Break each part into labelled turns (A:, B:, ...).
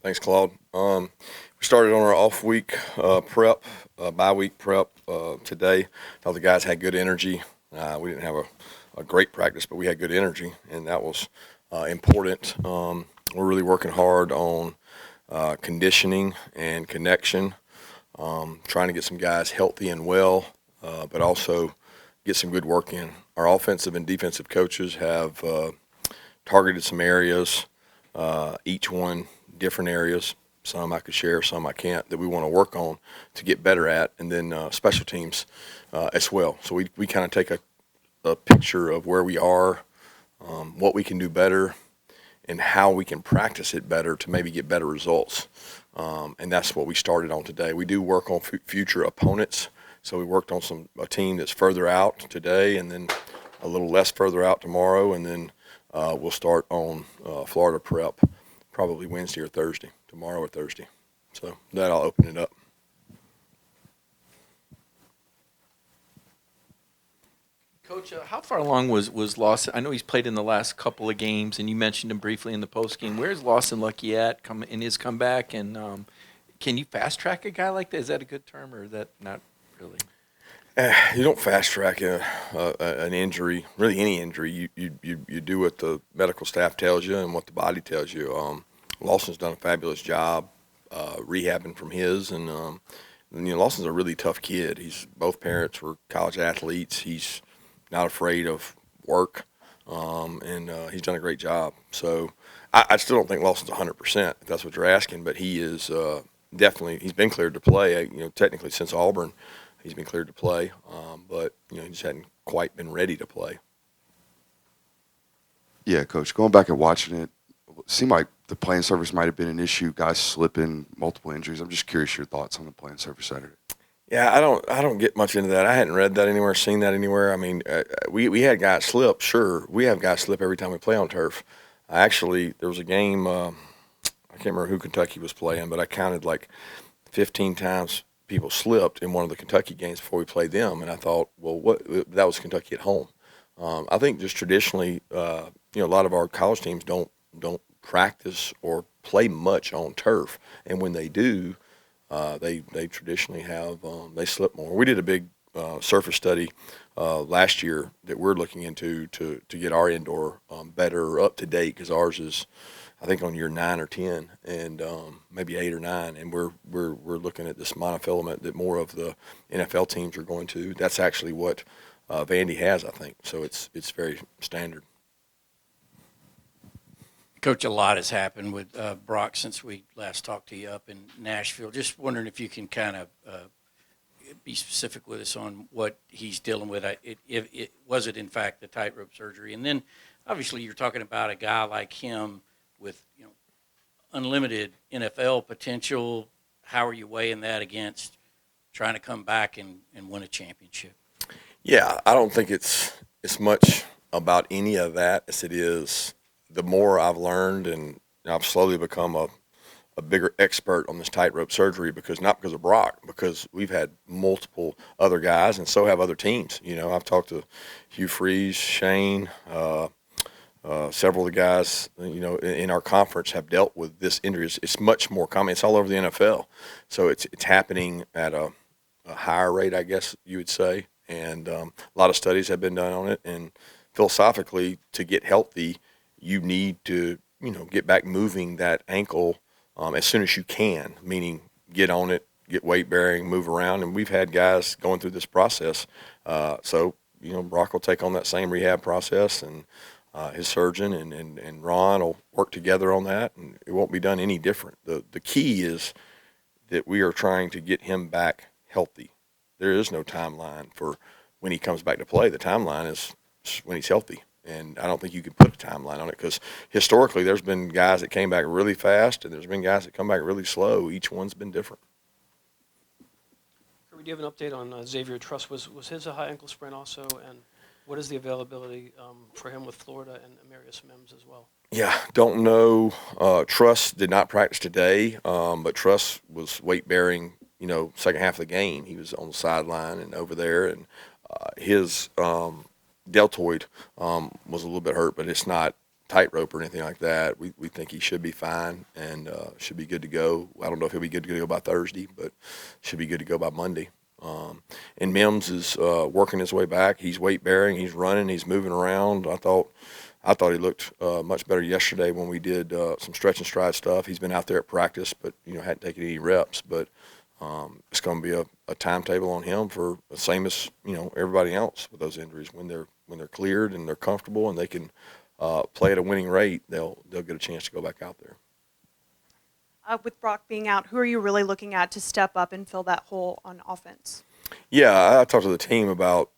A: Thanks, Claude. We started on our off week prep, bye week prep today. Thought the guys had good energy. We didn't have a great practice, but we had good energy, and that was important. We're really working hard on conditioning and connection, trying to get some guys healthy and well, but also get some good work in. Our offensive and defensive coaches have targeted some areas, each one different areas. Some I could share, some I can't, that we want to work on to get better at, and then special teams as well. So we kind of take a picture of where we are, what we can do better, and how we can practice it better to maybe get better results. And that's what we started on today. We do work on future opponents. So we worked on a team that's further out today, and then a little less further out tomorrow, and then we'll start on Florida prep probably Wednesday or Thursday, tomorrow or Thursday. So that I'll open it up.
B: Coach, how far along was Lawson? I know he's played in the last couple of games, and you mentioned him briefly in the post game. Where's Lawson Luckie at in his comeback? And can you fast track a guy like that? Is that a good term, or is that not really?
A: You don't fast track an injury, really any injury. You do what the medical staff tells you and what the body tells you. Lawson's done a fabulous job rehabbing from his, and Lawson's a really tough kid. Both parents were college athletes. He's not afraid of work, and he's done a great job. So I still don't think Lawson's 100%, if that's what you're asking, but he is definitely, he's been cleared to play. Technically since Auburn, he's been cleared to play, but he just hadn't quite been ready to play.
C: Yeah, Coach, going back and watching it seemed like the playing surface might have been an issue, guys slipping, multiple injuries. I'm just curious your thoughts on the playing surface Saturday.
A: Yeah, I don't get much into that. I hadn't read that anywhere, seen that anywhere. I mean, we had guys slip. Sure, we have guys slip every time we play on turf. There was a game. I can't remember who Kentucky was playing, but I counted like 15 times people slipped in one of the Kentucky games before we played them, and I thought, well, that was Kentucky at home. I think just traditionally, a lot of our college teams don't practice or play much on turf, and when they do. They traditionally have they slip more. We did a big surface study last year that we're looking into to get our indoor better up to date, because ours is I think on year 9 or 10 and maybe 8 or 9, and we're looking at this monofilament that more of the NFL teams are going to. That's actually what Vandy has, I think. So it's very standard.
D: Coach, a lot has happened with Brock since we last talked to you up in Nashville. Just wondering if you can kind of be specific with us on what he's dealing with. Was it in fact the tightrope surgery? And then, obviously, you're talking about a guy like him with unlimited NFL potential. How are you weighing that against trying to come back and win a championship?
A: Yeah, I don't think it's much about any of that as it is. The more I've learned, and I've slowly become a bigger expert on this tightrope surgery, not because of Brock, because we've had multiple other guys, and so have other teams. I've talked to Hugh Freeze, Shane, several of the guys, in our conference have dealt with this injury. It's much more common. It's all over the NFL, so it's happening at a higher rate, I guess you would say, and a lot of studies have been done on it. And philosophically, to get healthy, you need to, get back moving that ankle as soon as you can, meaning get on it, get weight bearing, move around. And we've had guys going through this process. So Brock will take on that same rehab process, and his surgeon and Ron will work together on that, and it won't be done any different. The key is that we are trying to get him back healthy. There is no timeline for when he comes back to play. The timeline is when he's healthy. And I don't think you can put a timeline on it, because historically there's been guys that came back really fast, and there's been guys that come back really slow. Each one's been different.
E: Kirby, do you have an update on Xavier Truss? Was his a high ankle sprain also? And what is the availability for him with Florida and Amarius Mims as well?
A: Yeah, don't know. Truss did not practice today, but Truss was weight bearing, second half of the game. He was on the sideline and over there, and his deltoid was a little bit hurt, but it's not tightrope or anything like that. We think he should be fine and should be good to go. I don't know if he'll be good to go by Thursday, but should be good to go by Monday. And Mims is working his way back. He's weight bearing. He's running. He's moving around. I thought he looked much better yesterday when we did some stretch and stride stuff. He's been out there at practice, but hadn't taken any reps. But it's going to be a timetable on him for the same as everybody else with those injuries. When they're cleared and they're comfortable and they can play at a winning rate, they'll get a chance to go back out there.
F: With Brock being out, who are you really looking at to step up and fill that hole on offense?
A: Yeah, I talked to the team about,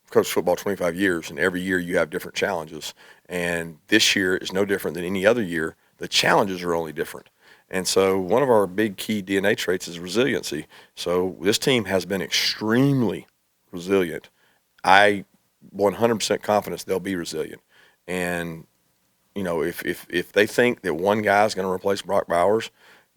A: coached football 25 years, and every year you have different challenges. And this year is no different than any other year. The challenges are only different. And so one of our big key DNA traits is resiliency. So this team has been extremely resilient. I 100% confidence they'll be resilient. And if they think that one guy's going to replace Brock Bowers,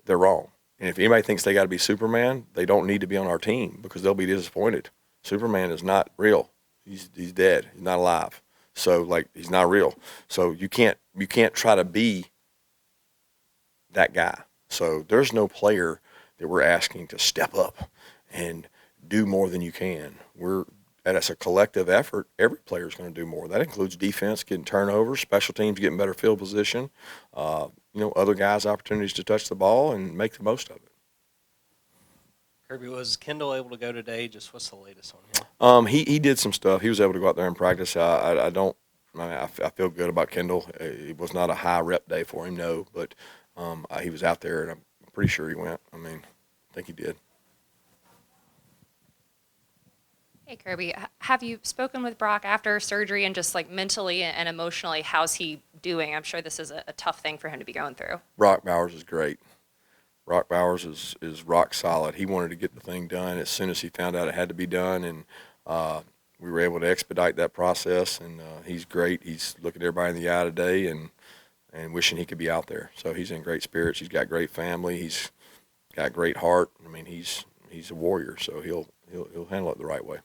A: they're wrong. And if anybody thinks they got to be Superman, they don't need to be on our team because they'll be disappointed. Superman is not real. He's dead. He's not alive. So he's not real. So you can't try to be that guy. So there's no player that we're asking to step up and do more than you can. That's a collective effort. Every player is going to do more. That includes defense, getting turnovers, special teams getting better field position, other guys' opportunities to touch the ball and make the most of it.
G: Kirby, was Kendall able to go today? Just what's the latest on him?
A: He did some stuff. He was able to go out there and practice. I feel good about Kendall. It was not a high rep day for him, no, but he was out there, and I'm pretty sure he went. I think he did.
H: Hey, Kirby, have you spoken with Brock after surgery and just mentally and emotionally, how's he doing? I'm sure this is a tough thing for him to be going through.
A: Brock Bowers is great. Brock Bowers is rock solid. He wanted to get the thing done as soon as he found out it had to be done, and we were able to expedite that process, and he's great. He's looking everybody in the eye today and wishing he could be out there. So he's in great spirits. He's got great family. He's got great heart. He's a warrior, so he'll handle it the right way.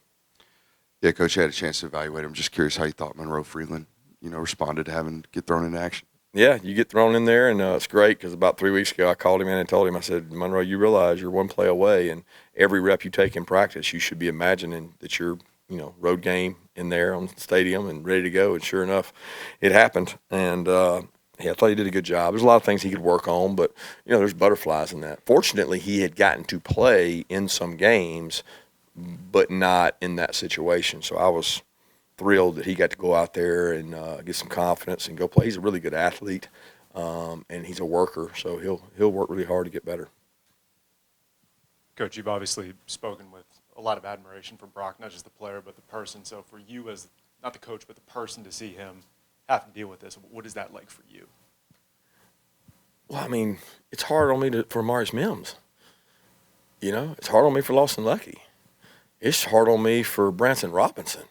C: Yeah, Coach, you had a chance to evaluate him. Just curious how you thought Monroe Freeland, responded to having to get thrown into action.
A: Yeah, you get thrown in there, and it's great because about 3 weeks ago I called him in and told him, I said, Monroe, you realize you're one play away, and every rep you take in practice, you should be imagining that you're, road game in there on the stadium and ready to go. And sure enough, it happened. And I thought he did a good job. There's a lot of things he could work on, but, there's butterflies in that. Fortunately, he had gotten to play in some games, but not in that situation. So I was thrilled that he got to go out there and get some confidence and go play. He's a really good athlete, and he's a worker, so he'll work really hard to get better.
I: Coach, you've obviously spoken with a lot of admiration for Brock, not just the player, but the person. So for you as, not the coach, but the person to see him have to deal with this, what is that like for you?
A: Well, it's hard on me for Maurice Mims. It's hard on me for Lawson Luckie. It's hard on me for Branson Robinson.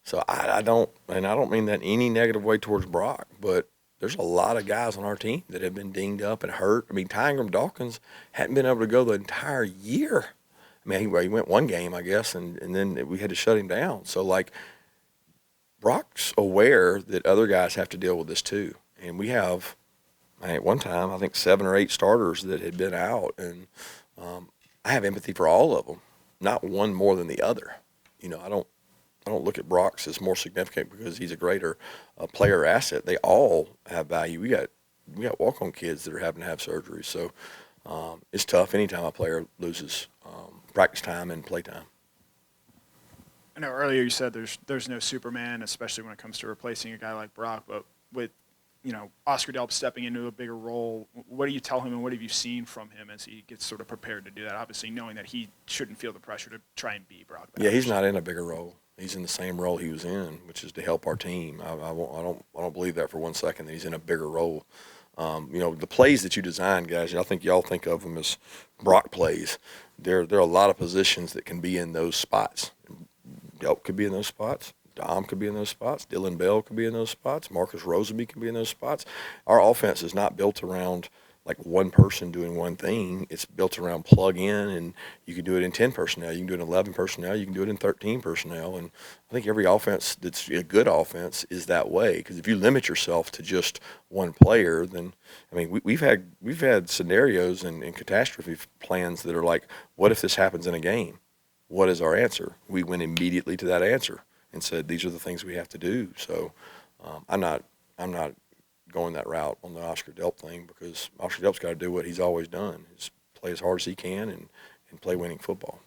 A: So I don't mean that in any negative way towards Brock, but there's a lot of guys on our team that have been dinged up and hurt. Ty Ingram Dawkins hadn't been able to go the entire year. He went one game, I guess, and then we had to shut him down. So, Brock's aware that other guys have to deal with this too. And we have, at one time, I think 7 or 8 starters that had been out, and I have empathy for all of them. Not one more than the other. I don't look at Brock's as more significant because he's a greater player asset. They all have value. We got walk-on kids that are having to have surgery. So it's tough anytime a player loses practice time and play time.
J: I know earlier you said there's no Superman, especially when it comes to replacing a guy like Brock. But with Oscar Delp stepping into a bigger role, what do you tell him and what have you seen from him as he gets sort of prepared to do that? Obviously, knowing that he shouldn't feel the pressure to try and be Brock Bowers.
A: Yeah, he's not in a bigger role. He's in the same role he was in, which is to help our team. I don't believe that for 1 second that he's in a bigger role. The plays that you design, guys, I think y'all think of them as Brock plays. There are a lot of positions that can be in those spots. Delp could be in those spots. Dom could be in those spots. Dylan Bell could be in those spots. Marcus Roseby could be in those spots. Our offense is not built around like one person doing one thing. It's built around plug in, and you can do it in 10 personnel. You can do it in 11 personnel. You can do it in 13 personnel. And I think every offense that's a good offense is that way. Because if you limit yourself to just one player, then I mean we've had scenarios and catastrophe plans that are like, what if this happens in a game? What is our answer? We went immediately to that answer and said these are the things we have to do. So I'm not going that route on the Oscar Delp thing, because Oscar Delp's got to do what he's always done, is play as hard as he can and play winning football.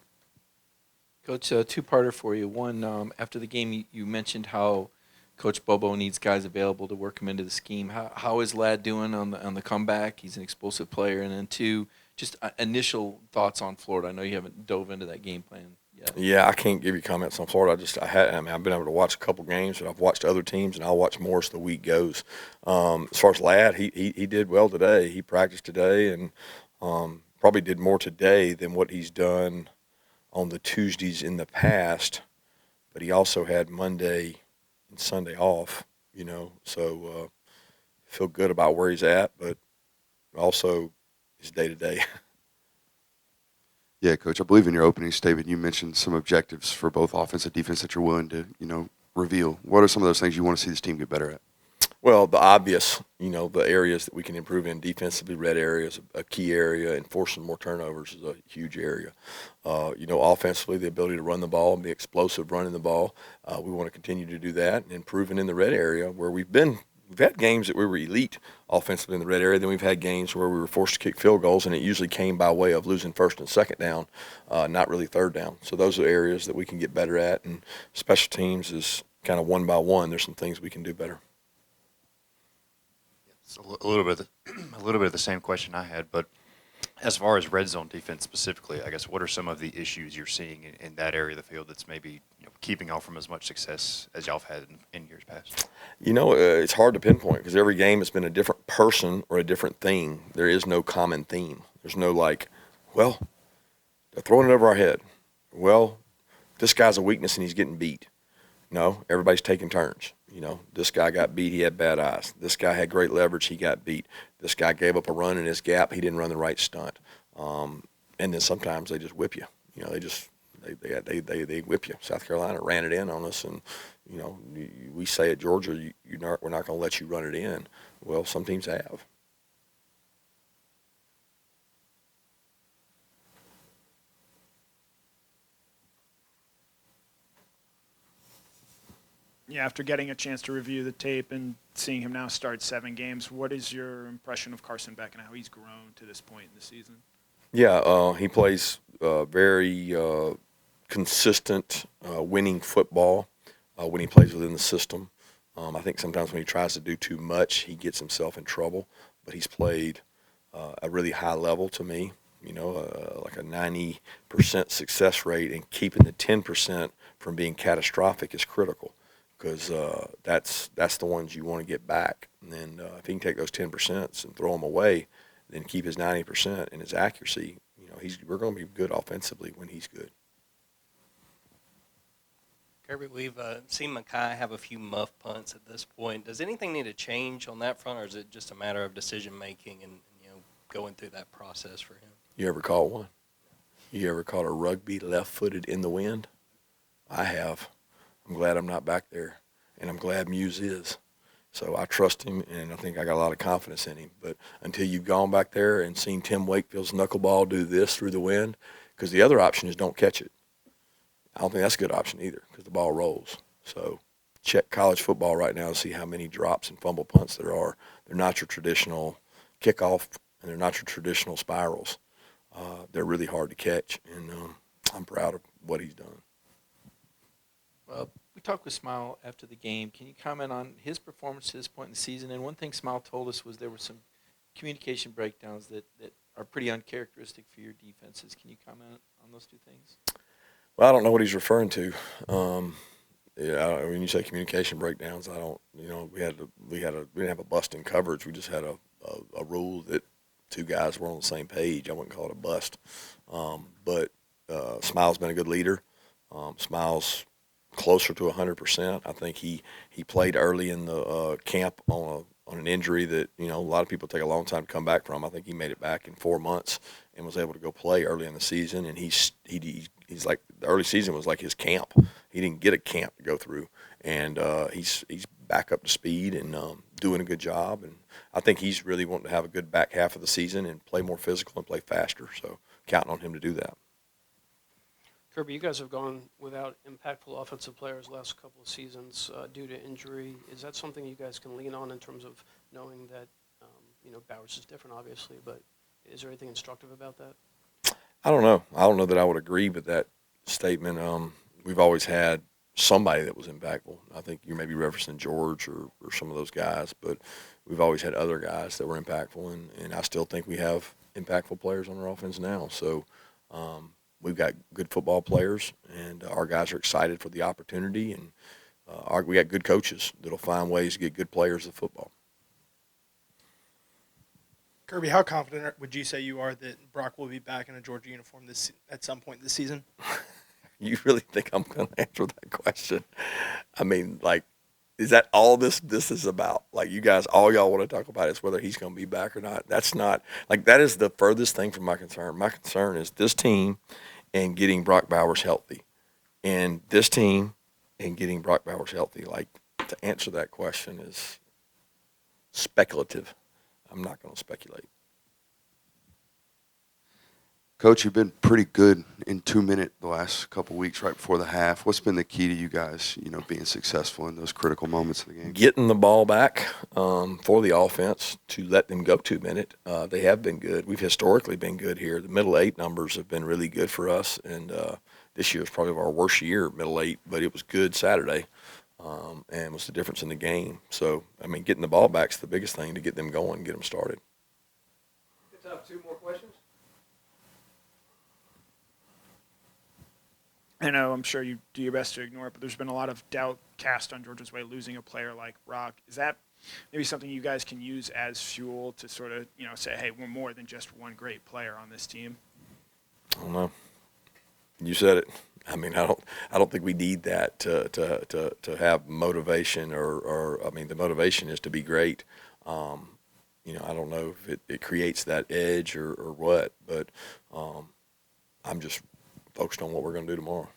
B: Coach, a two-parter for you. One, after the game, you mentioned how Coach Bobo needs guys available to work him into the scheme. How is Ladd doing on the comeback? He's an explosive player. And then two, just initial thoughts on Florida. I know you haven't dove into that game plan yet.
A: Yeah, I can't give you comments on Florida. I've been able to watch a couple games, and I've watched other teams, and I'll watch more as the week goes. As far as Ladd, he did well today. He practiced today, and probably did more today than what he's done on the Tuesdays in the past. But he also had Monday and Sunday off, so feel good about where he's at, but also his day-to-day.
C: Yeah, Coach, I believe in your opening statement you mentioned some objectives for both offense and defense that you're willing to, reveal. What are some of those things you want to see this team get better at?
A: Well, the obvious, the areas that we can improve in defensively, red areas, a key area, and forcing more turnovers is a huge area. Offensively, the ability to run the ball and be explosive running the ball. We want to continue to do that and improving in the red area where we've had games that we were elite offensively in the red area. Then we've had games where we were forced to kick field goals, and it usually came by way of losing first and second down, not really third down. So those are areas that we can get better at, and special teams is kind of one by one. There's some things we can do better.
K: It's a little bit of the same question I had, but as far as red zone defense specifically, I guess what are some of the issues you're seeing in that area of the field that's maybe keeping y'all from as much success as y'all have had in years past?
A: It's hard to pinpoint because every game has been a different person or a different thing. There is no common theme. There's no they're throwing it over our head. Well, this guy's a weakness and he's getting beat. No, everybody's taking turns. This guy got beat, he had bad eyes. This guy had great leverage, he got beat. This guy gave up a run in his gap, he didn't run the right stunt. And then sometimes they just whip you. They whip you. South Carolina ran it in on us, and we say at Georgia, we're not going to let you run it in. Well, some teams have.
J: Yeah, after getting a chance to review the tape and seeing him now start 7 games, what is your impression of Carson Beck and how he's grown to this point in the season?
A: Yeah, he plays very consistent winning football when he plays within the system. I think sometimes when he tries to do too much, he gets himself in trouble. But he's played a really high level to me, like a 90% success rate, and keeping the 10% from being catastrophic is critical. Because that's the ones you want to get back. And then if he can take those 10% and throw them away, then keep his 90% and his accuracy, we're going to be good offensively when he's good.
G: Kirby, we've seen Mackay have a few muff punts at this point. Does anything need to change on that front, or is it just a matter of decision-making and going through that process for him?
A: You ever caught one? You ever caught a rugby left-footed in the wind? I have. I'm glad I'm not back there, and I'm glad Muse is. So I trust him, and I think I got a lot of confidence in him. But until you've gone back there and seen Tim Wakefield's knuckleball do this through the wind, because the other option is don't catch it. I don't think that's a good option either because the ball rolls. So check college football right now to see how many drops and fumble punts there are. They're not your traditional kickoff, and they're not your traditional spirals. They're really hard to catch, and I'm proud of what he's done.
B: We talked with Smile after the game. Can you comment on his performance to this point in the season? And one thing Smile told us was there were some communication breakdowns that are pretty uncharacteristic for your defenses. Can you comment on those two things?
A: Well, I don't know what he's referring to. When you say communication breakdowns, I don't. We didn't have a bust in coverage. We just had a rule that two guys were on the same page. I wouldn't call it a bust. But Smile's been a good leader. Smile's closer to 100%. I think he played early in the camp on an injury that, a lot of people take a long time to come back from. I think he made it back in 4 months and was able to go play early in the season. And he's like, the early season was like his camp. He didn't get a camp to go through, and he's back up to speed and doing a good job. And I think he's really wanting to have a good back half of the season and play more physical and play faster. So counting on him to do that.
E: Kirby, you guys have gone without impactful offensive players the last couple of seasons due to injury. Is that something you guys can lean on in terms of knowing that, Bowers is different, obviously, but is there anything instructive about that?
A: I don't know. I don't know that I would agree with that statement. We've always had somebody that was impactful. I think you may be referencing George or some of those guys, but we've always had other guys that were impactful, and I still think we have impactful players on our offense now. So we've got good football players, and our guys are excited for the opportunity, and we got good coaches that'll find ways to get good players of football.
L: Kirby, how confident would you say you are that Brock will be back in a Georgia uniform at some point this season?
A: You really think I'm going to answer that question? I mean, like, is that all this is about? Like, you guys, all y'all want to talk about is whether he's going to be back or not. That's not, like, that is the furthest thing from my concern. My concern is this team and getting Brock Bowers healthy. And this team and getting Brock Bowers healthy. Like, to answer that question is speculative. I'm not going to speculate.
C: Coach, you've been pretty good in 2 minute the last couple weeks right before the half. What's been the key to you guys, being successful in those critical moments of the game?
A: Getting the ball back for the offense to let them go 2 minute. They have been good. We've historically been good here. The middle eight numbers have been really good for us, and this year is probably our worst year, middle eight, but it was good Saturday. And was the difference in the game. So, I mean, getting the ball back is the biggest thing to get them going, get them started.
B: Good time. 2 more questions.
J: I know I'm sure you do your best to ignore it, but there's been a lot of doubt cast on Georgia's way losing a player like Brock. Is that maybe something you guys can use as fuel to sort of, say, hey, we're more than just one great player on this team?
A: I don't know. You said it. I mean, I don't think we need that to have motivation or I mean, the motivation is to be great. I don't know if it creates that edge or what, but I'm just focused on what we're going to do tomorrow.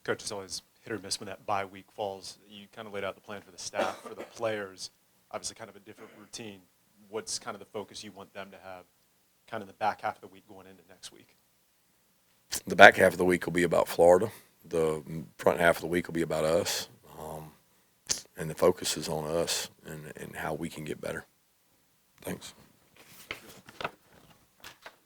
I: Coach, it's always hit or miss when that bye week falls. You kind of laid out the plan for the staff, for the players, obviously kind of a different routine. What's kind of the focus you want them to have kind of the back half of the week going into next week?
A: The back half of the week will be about Florida. The front half of the week will be about us. And the focus is on us and how we can get better. Thanks.